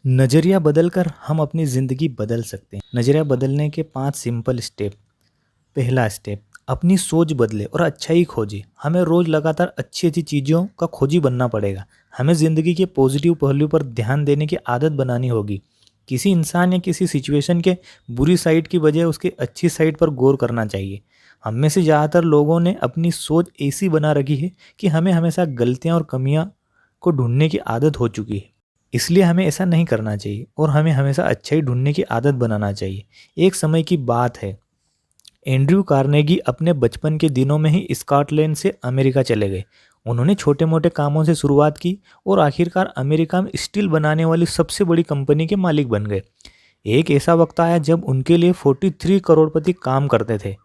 नज़रिया बदलकर हम अपनी ज़िंदगी बदल सकते हैं। नज़रिया बदलने के 5 सिंपल स्टेप। पहला स्टेप, अपनी सोच बदले और अच्छाई खोजें। हमें रोज़ लगातार अच्छी-अच्छी चीज़ों का खोजी बनना पड़ेगा। हमें ज़िंदगी के पॉजिटिव पहलू पर ध्यान देने की आदत बनानी होगी। किसी इंसान या किसी सिचुएशन के बुरी साइड की बजाय उसकी अच्छी साइड पर गौर करना चाहिए। हम में से ज़्यादातर लोगों ने अपनी सोच ऐसी बना रखी है कि हमें हमेशा गलतियाँ और कमियाँ को ढूँढने की आदत हो चुकी है। इसलिए हमें ऐसा नहीं करना चाहिए और हमें हमेशा अच्छाई ढूँढने की आदत बनाना चाहिए। एक समय की बात है, एंड्रयू कार्नेगी अपने बचपन के दिनों में ही स्कॉटलैंड से अमेरिका चले गए। उन्होंने छोटे-मोटे कामों से शुरुआत की और आखिरकार अमेरिका में स्टील बनाने वाली सबसे बड़ी कंपनी के मालिक बन गए। एक ऐसा वक्त आया जब उनके लिए 43 करोड़पति काम करते थे।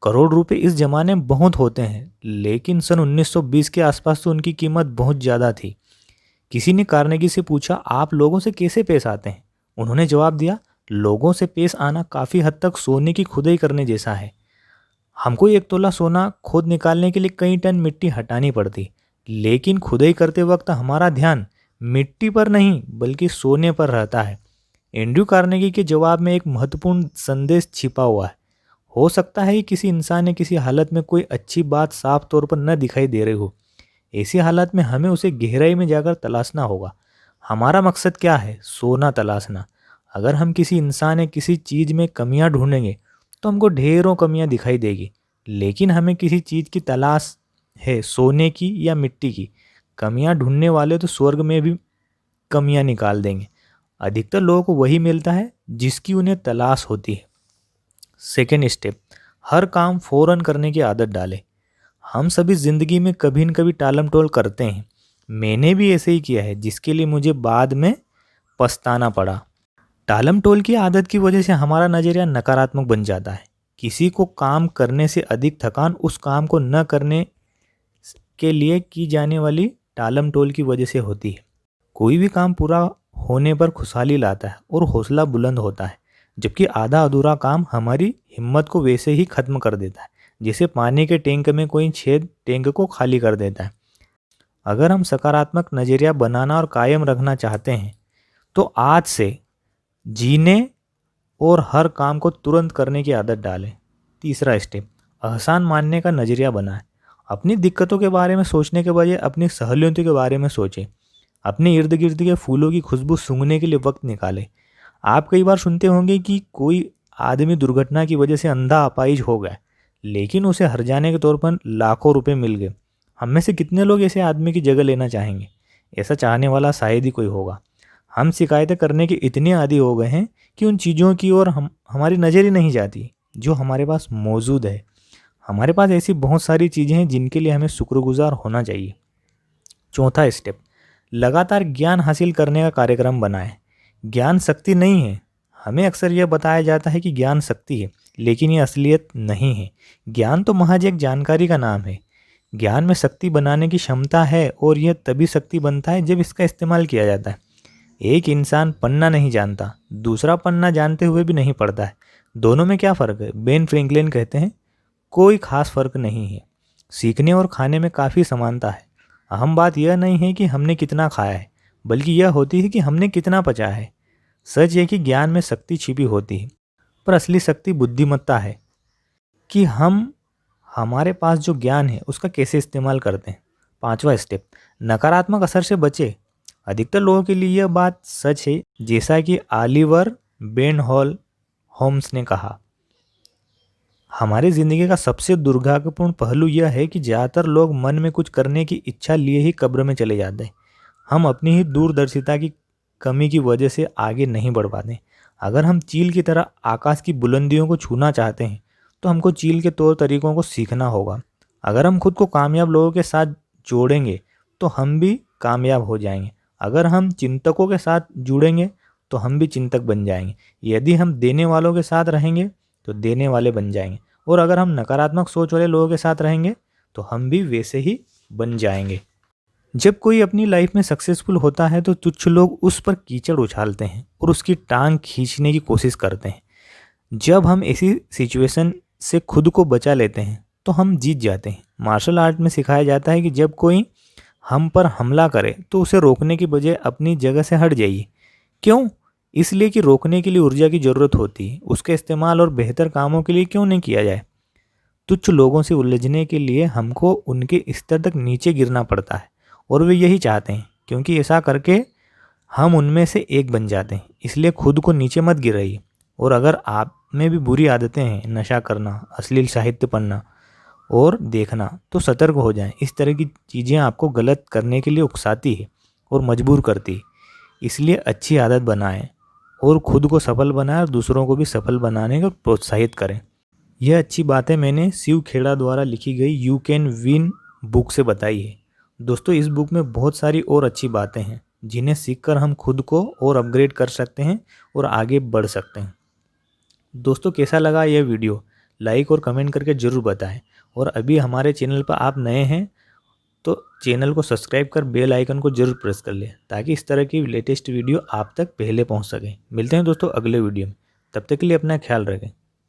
करोड़ रुपए इस जमाने में बहुत होते हैं, लेकिन सन 1920 के आसपास तो उनकी कीमत बहुत ज़्यादा थी। किसी ने कार्नेगी से पूछा, आप लोगों से कैसे पेश आते हैं? उन्होंने जवाब दिया, लोगों से पेश आना काफ़ी हद तक सोने की खुदाई करने जैसा है। हमको 1 तोला सोना खोद निकालने के लिए कई टन मिट्टी हटानी पड़ती, लेकिन खुदाई करते वक्त हमारा ध्यान मिट्टी पर नहीं बल्कि सोने पर रहता है। एंड्रयू कार्नेगी के जवाब में एक महत्वपूर्ण संदेश छिपा हुआ है। हो सकता है कि किसी इंसान ने किसी हालत में कोई अच्छी बात साफ तौर पर न दिखाई दे रही हो। ऐसी हालत में हमें उसे गहराई में जाकर तलाशना होगा। हमारा मकसद क्या है? सोना तलाशना। अगर हम किसी इंसान या किसी चीज़ में कमियां ढूंढेंगे तो हमको ढेरों कमियां दिखाई देगी, लेकिन हमें किसी चीज़ की तलाश है, सोने की या मिट्टी की। कमियां ढूंढने वाले तो स्वर्ग में भी कमियां निकाल देंगे। अधिकतर लोगों को वही मिलता है जिसकी उन्हें तलाश होती है। सेकेंड स्टेप, हर काम फौरन करने की आदत डालें। हम सभी ज़िंदगी में कभी न कभी टालम-टोल करते हैं। मैंने भी ऐसे ही किया है, जिसके लिए मुझे बाद में पछताना पड़ा। टालम-टोल की आदत की वजह से हमारा नज़रिया नकारात्मक बन जाता है। किसी को काम करने से अधिक थकान उस काम को न करने के लिए की जाने वाली टालम-टोल की वजह से होती है। कोई भी काम पूरा होने पर खुशहाली लाता है और हौसला बुलंद होता है, जबकि आधा अधूरा काम हमारी हिम्मत को वैसे ही खत्म कर देता है, जैसे पानी के टैंक में कोई छेद टैंक को खाली कर देता है। अगर हम सकारात्मक नज़रिया बनाना और कायम रखना चाहते हैं, तो आज से जीने और हर काम को तुरंत करने की आदत डालें। तीसरा स्टेप, आसान मानने का नज़रिया बनाएं। अपनी दिक्कतों के बारे में सोचने के बजाय अपनी सहूलियतों के बारे में सोचें। अपने इर्द गिर्द के फूलों की खुशबू सूंघने के लिए वक्त निकालें। आप कई बार सुनते होंगे कि कोई आदमी दुर्घटना की वजह से अंधा अपाहिज हो गया, लेकिन उसे हर्जाने के तौर पर लाखों रुपए मिल गए। हम में से कितने लोग ऐसे आदमी की जगह लेना चाहेंगे? ऐसा चाहने वाला शायद ही कोई होगा। हम शिकायतें करने के इतने आदी हो गए हैं कि उन चीज़ों की ओर हमारी नज़र ही नहीं जाती जो हमारे पास मौजूद है। हमारे पास ऐसी बहुत सारी चीज़ें हैं जिनके लिए हमें शुक्रगुजार होना चाहिए। चौथा स्टेप, लगातार ज्ञान हासिल करने का कार्यक्रम बनाएं। ज्ञान शक्ति नहीं है। हमें अक्सर यह बताया जाता है कि ज्ञान शक्ति है, लेकिन ये असलियत नहीं है। ज्ञान तो महज एक जानकारी का नाम है। ज्ञान में शक्ति बनाने की क्षमता है और यह तभी शक्ति बनता है जब इसका इस्तेमाल किया जाता है। एक इंसान पढ़ना नहीं जानता, दूसरा पढ़ना जानते हुए भी नहीं पढ़ता है। दोनों में क्या फ़र्क है? बेन फ्रैंकलिन कहते हैं, कोई खास फ़र्क नहीं है। सीखने और खाने में काफ़ी समानता है। अहम बात यह नहीं है कि हमने कितना खाया है, बल्कि यह होती है कि हमने कितना पचा है। सच है कि ज्ञान में शक्ति छिपी होती है, पर असली शक्ति बुद्धिमत्ता है कि हम हमारे पास जो ज्ञान है उसका कैसे इस्तेमाल करते हैं। पांचवा स्टेप, नकारात्मक असर से बचे। अधिकतर लोगों के लिए यह बात सच है, जैसा कि ऑलिवर बेंडहॉल होम्स ने कहा। हमारी ज़िंदगी का सबसे दुर्भाग्यपूर्ण पहलू यह है कि ज़्यादातर लोग मन में कुछ करने की इच्छा लिए ही कब्र में चले जाते हैं। हम अपनी ही दूरदर्शिता की कमी की वजह से आगे नहीं बढ़ पाते। अगर हम चील की तरह आकाश की बुलंदियों को छूना चाहते हैं, तो हमको चील के तौर तरीकों को सीखना होगा। अगर हम खुद को कामयाब लोगों के साथ जोड़ेंगे, तो हम भी कामयाब हो जाएंगे। अगर हम चिंतकों के साथ जुड़ेंगे, तो हम भी चिंतक बन जाएंगे। यदि हम देने वालों के साथ रहेंगे, तो देने वाले बन जाएंगे। और अगर हम नकारात्मक सोच वाले लोगों के साथ रहेंगे, तो हम भी वैसे ही बन जाएंगे। जब कोई अपनी लाइफ में सक्सेसफुल होता है, तो तुच्छ लोग उस पर कीचड़ उछालते हैं और उसकी टांग खींचने की कोशिश करते हैं। जब हम ऐसी सिचुएशन से खुद को बचा लेते हैं, तो हम जीत जाते हैं। मार्शल आर्ट में सिखाया जाता है कि जब कोई हम पर हमला करे, तो उसे रोकने की बजाय अपनी जगह से हट जाइए, क्यों? इसलिए कि रोकने के लिए ऊर्जा की ज़रूरत होती है, उसका इस्तेमाल और बेहतर कामों के लिए क्यों नहीं किया जाए? तुच्छ लोगों से उलझने के लिए हमको उनके स्तर तक नीचे गिरना पड़ता है और वे यही चाहते हैं, क्योंकि ऐसा करके हम उनमें से एक बन जाते हैं। इसलिए खुद को नीचे मत गिराइए। और अगर आप में भी बुरी आदतें हैं, नशा करना, अश्लील साहित्य पढ़ना और देखना, तो सतर्क हो जाएं। इस तरह की चीज़ें आपको गलत करने के लिए उकसाती है और मजबूर करती है। इसलिए अच्छी आदत बनाएं और खुद को सफल बनाएं और दूसरों को भी सफल बनाने को प्रोत्साहित करें। यह अच्छी बातें मैंने शिव खेड़ा द्वारा लिखी गई यू कैन विन बुक से बताई है। दोस्तों, इस बुक में बहुत सारी और अच्छी बातें हैं जिन्हें सीखकर हम खुद को और अपग्रेड कर सकते हैं और आगे बढ़ सकते हैं। दोस्तों, कैसा लगा यह वीडियो? लाइक और कमेंट करके ज़रूर बताएं। और अभी हमारे चैनल पर आप नए हैं तो चैनल को सब्सक्राइब कर बेल आइकन को जरूर प्रेस कर लें, ताकि इस तरह की लेटेस्ट वीडियो आप तक पहले पहुंच सके। मिलते हैं दोस्तों अगले वीडियो में। तब तक के लिए अपना ख्याल रखें।